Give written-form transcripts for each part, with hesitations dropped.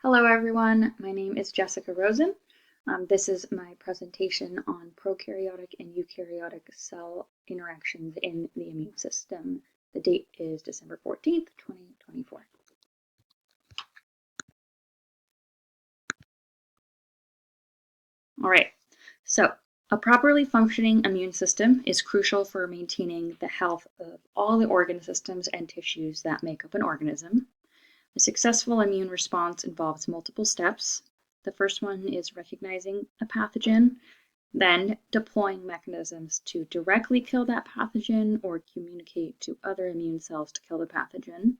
Hello everyone, my name is Jessica Rosen. This is my presentation on prokaryotic and eukaryotic cell interactions in the immune system. The date is December 14th, 2024. All right, so a properly functioning immune system is crucial for maintaining the health of all the organ systems and tissues that make up an organism. A successful immune response involves multiple steps. The first one is recognizing a pathogen, then deploying mechanisms to directly kill that pathogen or communicate to other immune cells to kill the pathogen.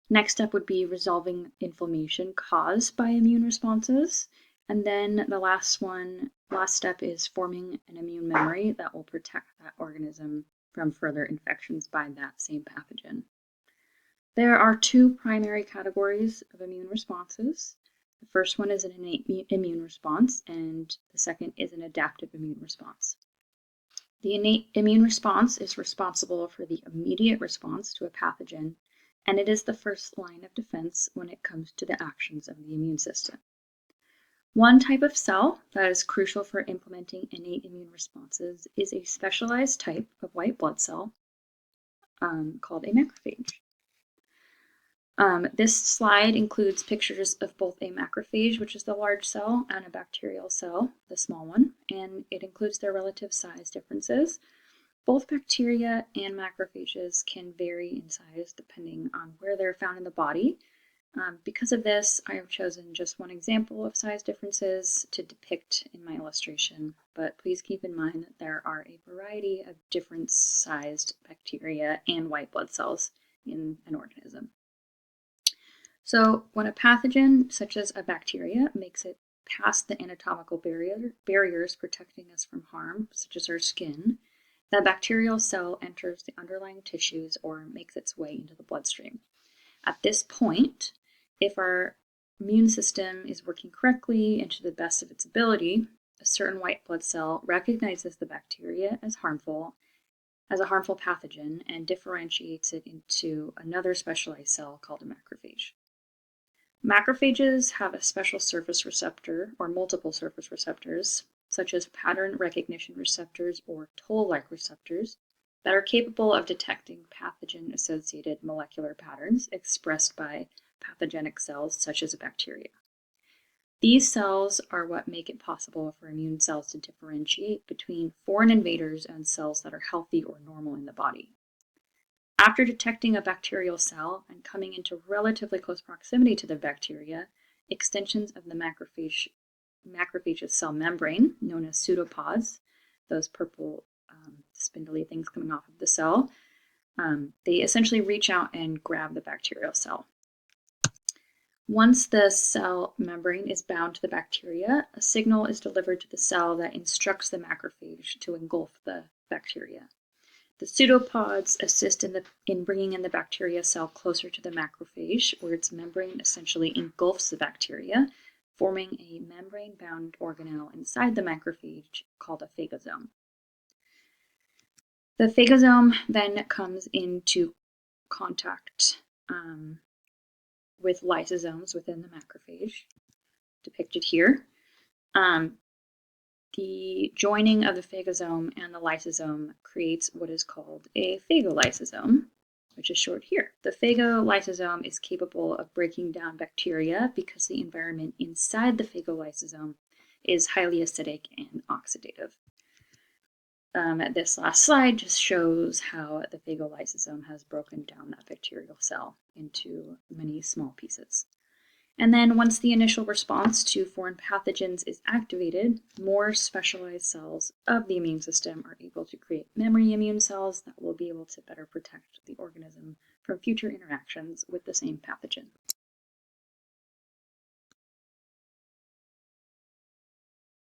Next step would be resolving inflammation caused by immune responses. And then the last step is forming an immune memory that will protect that organism from further infections by that same pathogen. There are two primary categories of immune responses. The first one is an innate immune response, and the second is an adaptive immune response. The innate immune response is responsible for the immediate response to a pathogen, and it is the first line of defense when it comes to the actions of the immune system. One type of cell that is crucial for implementing innate immune responses is a specialized type of white blood cell called a macrophage. This slide includes pictures of both a macrophage, which is the large cell, and a bacterial cell, the small one, and it includes their relative size differences. Both bacteria and macrophages can vary in size depending on where they're found in the body. Because of this, I have chosen just one example of size differences to depict in my illustration, but please keep in mind that there are a variety of different sized bacteria and white blood cells in an organism. So when a pathogen, such as a bacteria, makes it past the anatomical barriers protecting us from harm, such as our skin, the bacterial cell enters the underlying tissues or makes its way into the bloodstream. At this point, if our immune system is working correctly and to the best of its ability, a certain white blood cell recognizes the bacteria as a harmful pathogen and differentiates it into another specialized cell called a macrophage. Macrophages have a special surface receptor or multiple surface receptors, such as pattern recognition receptors or toll-like receptors, that are capable of detecting pathogen-associated molecular patterns expressed by pathogenic cells such as a bacteria. These cells are what make it possible for immune cells to differentiate between foreign invaders and cells that are healthy or normal in the body. After detecting a bacterial cell and coming into relatively close proximity to the bacteria, extensions of the macrophage's cell membrane, known as pseudopods, those purple spindly things coming off of the cell, they essentially reach out and grab the bacterial cell. Once the cell membrane is bound to the bacteria, a signal is delivered to the cell that instructs the macrophage to engulf the bacteria. The pseudopods assist in bringing in the bacteria cell closer to the macrophage, where its membrane essentially engulfs the bacteria, forming a membrane-bound organelle inside the macrophage called a phagosome. The phagosome then comes into contact with lysosomes within the macrophage, depicted here. The joining of the phagosome and the lysosome creates what is called a phagolysosome, which is short here. The phagolysosome is capable of breaking down bacteria because the environment inside the phagolysosome is highly acidic and oxidative. This last slide just shows how the phagolysosome has broken down that bacterial cell into many small pieces. And then once the initial response to foreign pathogens is activated, more specialized cells of the immune system are able to create memory immune cells that will be able to better protect the organism from future interactions with the same pathogen.